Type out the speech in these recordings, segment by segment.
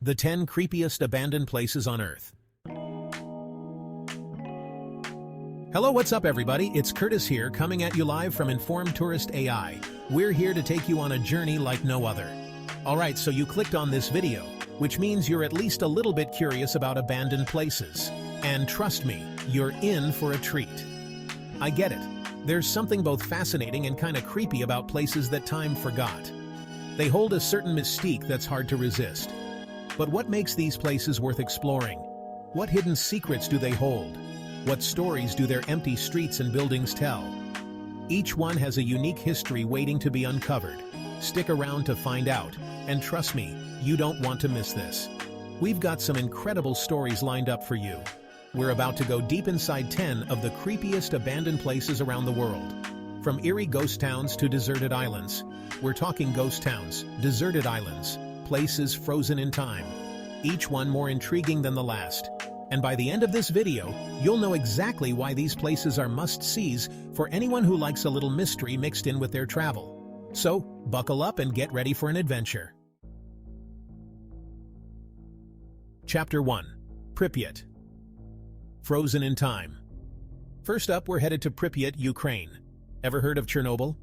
The 10 creepiest abandoned places on Earth. Hello, what's up everybody? It's Curtis here, coming at you live from InformedTouristA.I. We're here to take you on a journey like no other. Alright, so you clicked on this video, which means you're at least a little bit curious about abandoned places. And trust me, you're in for a treat. I get it. There's something both fascinating and kinda creepy about places that time forgot. They hold a certain mystique that's hard to resist. But what makes these places worth exploring? What hidden secrets do they hold? What stories do their empty streets and buildings tell? Each one has a unique history waiting to be uncovered. Stick around to find out, and trust me, you don't want to miss this. We've got some incredible stories lined up for you. We're about to go deep inside 10 of the creepiest abandoned places around the world. From eerie ghost towns to deserted islands. We're talking ghost towns, deserted islands, places frozen in time, each one more intriguing than the last. And by the end of this video, you'll know exactly why these places are must-sees for anyone who likes a little mystery mixed in with their travel. So, buckle up and get ready for an adventure. Chapter 1. Pripyat. Frozen in time. First up, we're headed to Pripyat, Ukraine. Ever heard of Chernobyl?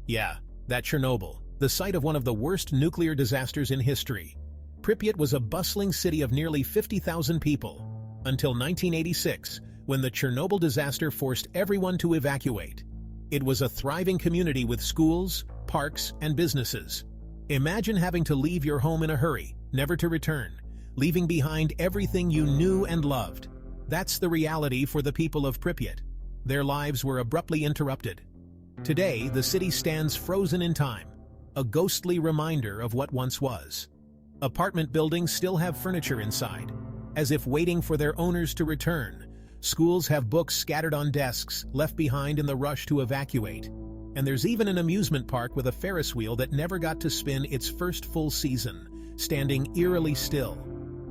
Yeah, that Chernobyl, the site of one of the worst nuclear disasters in history. Pripyat was a bustling city of nearly 50,000 people, until 1986, when the Chernobyl disaster forced everyone to evacuate. It was a thriving community with schools, parks, and businesses. Imagine having to leave your home in a hurry, never to return, leaving behind everything you knew and loved. That's the reality for the people of Pripyat. Their lives were abruptly interrupted. Today, the city stands frozen in time, a ghostly reminder of what once was. Apartment buildings still have furniture inside, as if waiting for their owners to return. Schools have books scattered on desks, left behind in the rush to evacuate. And there's even an amusement park with a Ferris wheel that never got to spin its first full season, standing eerily still.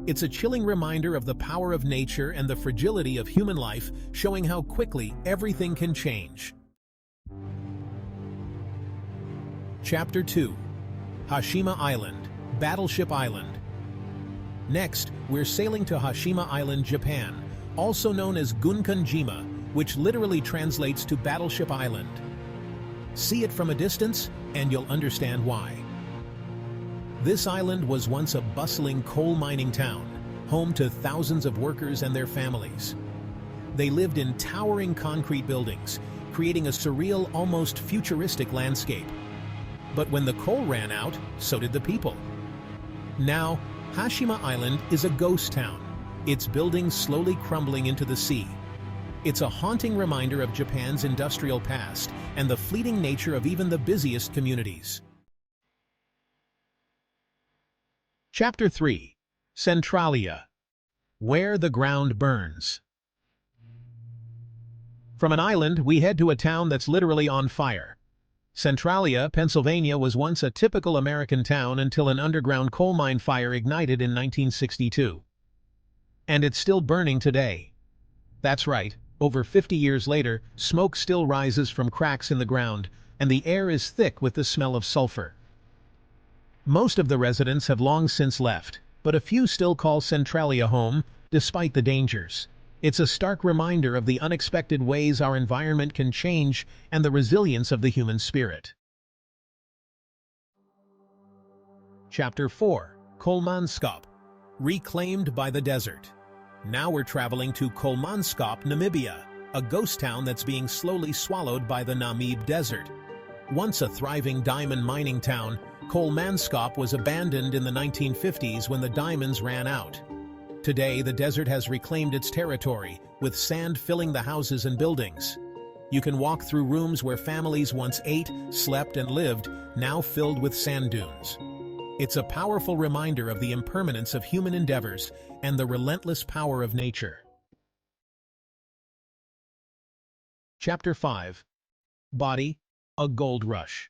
It's a chilling reminder of the power of nature and the fragility of human life, showing how quickly everything can change. Chapter 2. Hashima Island, Battleship Island. Next, we're sailing to Hashima Island, Japan, also known as Gunkanjima, which literally translates to Battleship Island. See it from a distance, and you'll understand why. This island was once a bustling coal mining town, home to thousands of workers and their families. They lived in towering concrete buildings, creating a surreal, almost futuristic landscape. But when the coal ran out, so did the people. Now, Hashima Island is a ghost town, its buildings slowly crumbling into the sea. It's a haunting reminder of Japan's industrial past and the fleeting nature of even the busiest communities. Chapter 3. Centralia, where the ground burns. From an island, we head to a town that's literally on fire. Centralia, Pennsylvania was once a typical American town until an underground coal mine fire ignited in 1962. And it's still burning today. That's right, over 50 years later, smoke still rises from cracks in the ground, and the air is thick with the smell of sulfur. Most of the residents have long since left, but a few still call Centralia home, despite the dangers. It's a stark reminder of the unexpected ways our environment can change and the resilience of the human spirit. Chapter 4. Kolmanskop, reclaimed by the desert. Now we're traveling to Kolmanskop, Namibia, a ghost town that's being slowly swallowed by the Namib Desert. Once a thriving diamond mining town, Kolmanskop was abandoned in the 1950s when the diamonds ran out. Today, the desert has reclaimed its territory, with sand filling the houses and buildings. You can walk through rooms where families once ate, slept, and lived, now filled with sand dunes. It's a powerful reminder of the impermanence of human endeavors and the relentless power of nature. Chapter 5. Body, a gold rush.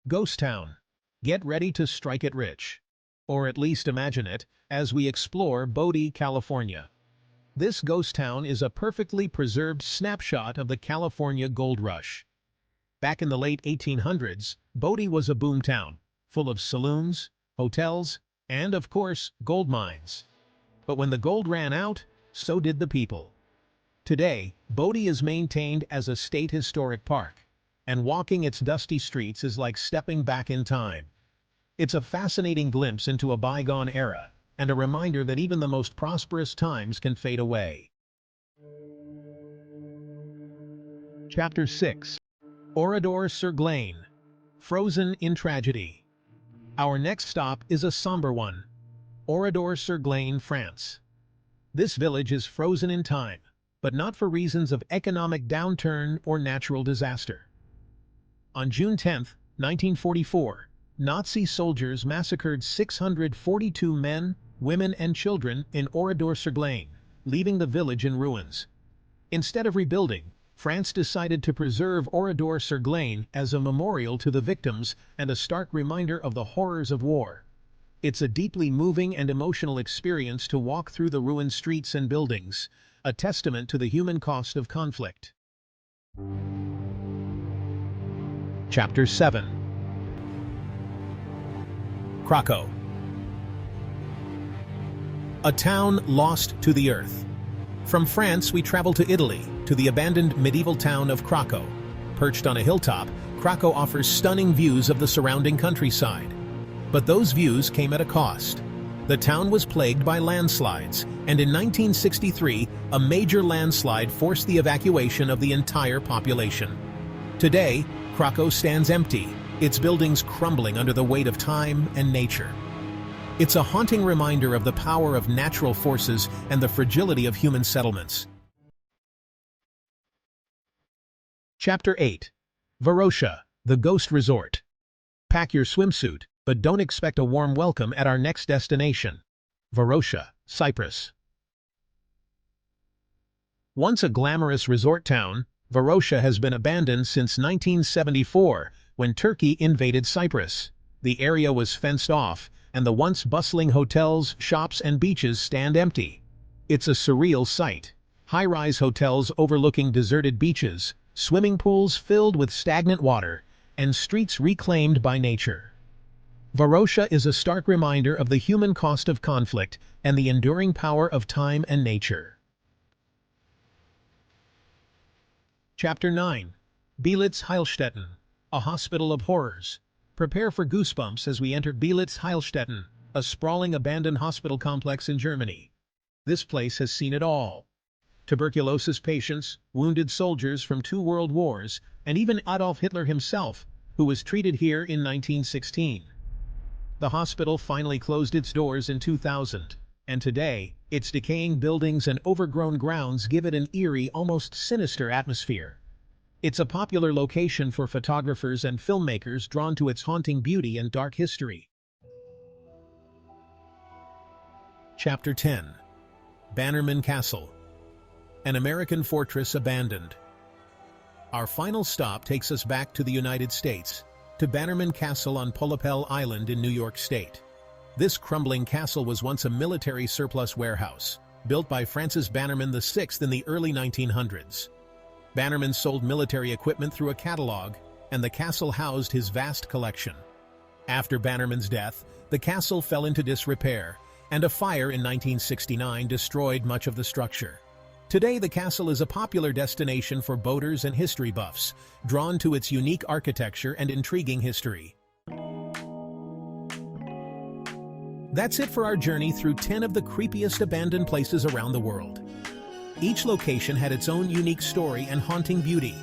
Ghost Town. Get ready to strike it rich. Or at least imagine it, as we explore Bodie, California. This ghost town is a perfectly preserved snapshot of the California gold rush. Back in the late 1800s, Bodie was a boom town, full of saloons, hotels, and, of course, gold mines. But when the gold ran out, so did the people. Today, Bodie is maintained as a state historic park, and walking its dusty streets is like stepping back in time. It's a fascinating glimpse into a bygone era, and a reminder that even the most prosperous times can fade away. Chapter 6. Oradour-sur-Glane, Frozen in Tragedy. Our next stop is a somber one, Oradour-sur-Glane, France. This village is frozen in time, but not for reasons of economic downturn or natural disaster. On June 10, 1944, Nazi soldiers massacred 642 men, women, and children in Oradour-sur-Glane, leaving the village in ruins. Instead of rebuilding, France decided to preserve Oradour-sur-Glane as a memorial to the victims and a stark reminder of the horrors of war. It's a deeply moving and emotional experience to walk through the ruined streets and buildings, a testament to the human cost of conflict. Chapter 7. Krakow. A town lost to the earth. From France, we travel to Italy, to the abandoned medieval town of Krakow. Perched on a hilltop, Krakow offers stunning views of the surrounding countryside. But those views came at a cost. The town was plagued by landslides, and in 1963, a major landslide forced the evacuation of the entire population. Today, Krakow stands empty, its buildings crumbling under the weight of time and nature. It's a haunting reminder of the power of natural forces and the fragility of human settlements. Chapter 8. Varosha, the Ghost Resort. Pack your swimsuit, but don't expect a warm welcome at our next destination, Varosha, Cyprus. Once a glamorous resort town, Varosha has been abandoned since 1974, when Turkey invaded Cyprus. The area was fenced off, and the once bustling hotels, shops, and beaches stand empty. It's a surreal sight. High-rise hotels overlooking deserted beaches, swimming pools filled with stagnant water, and streets reclaimed by nature. Varosha is a stark reminder of the human cost of conflict and the enduring power of time and nature. Chapter 9. Belitz-Heilstätten, a hospital of horrors. Prepare for goosebumps as we enter Belitz-Heilstätten, a sprawling abandoned hospital complex in Germany. This place has seen it all. Tuberculosis patients, wounded soldiers from 2 world wars, and even Adolf Hitler himself, who was treated here in 1916. The hospital finally closed its doors in 2000, and today, its decaying buildings and overgrown grounds give it an eerie, almost sinister atmosphere. It's a popular location for photographers and filmmakers drawn to its haunting beauty and dark history. Chapter 10. Bannerman Castle, an American fortress abandoned. Our final stop takes us back to the United States, to Bannerman Castle on Polypel Island in New York State. This crumbling castle was once a military surplus warehouse, built by Francis Bannerman VI in the early 1900s. Bannerman sold military equipment through a catalog, and the castle housed his vast collection. After Bannerman's death, the castle fell into disrepair, and a fire in 1969 destroyed much of the structure. Today, the castle is a popular destination for boaters and history buffs, drawn to its unique architecture and intriguing history. That's it for our journey through 10 of the creepiest abandoned places around the world. Each location had its own unique story and haunting beauty.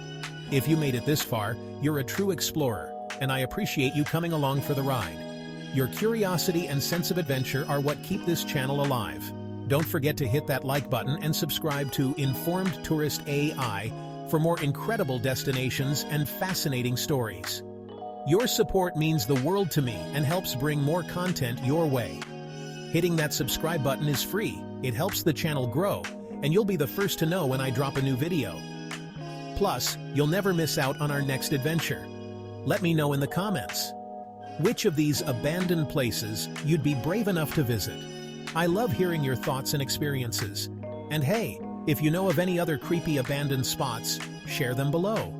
If you made it this far, you're a true explorer, and I appreciate you coming along for the ride. Your curiosity and sense of adventure are what keep this channel alive. Don't forget to hit that like button and subscribe to InformedTouristA.I for more incredible destinations and fascinating stories. Your support means the world to me and helps bring more content your way. Hitting that subscribe button is free, it helps the channel grow, and you'll be the first to know when I drop a new video. Plus, you'll never miss out on our next adventure. Let me know in the comments. Which of these abandoned places you'd be brave enough to visit? I love hearing your thoughts and experiences. And hey, if you know of any other creepy abandoned spots, share them below.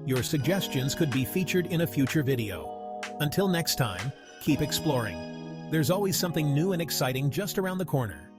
Your suggestions could be featured in a future video. Until next time, keep exploring. There's always something new and exciting just around the corner.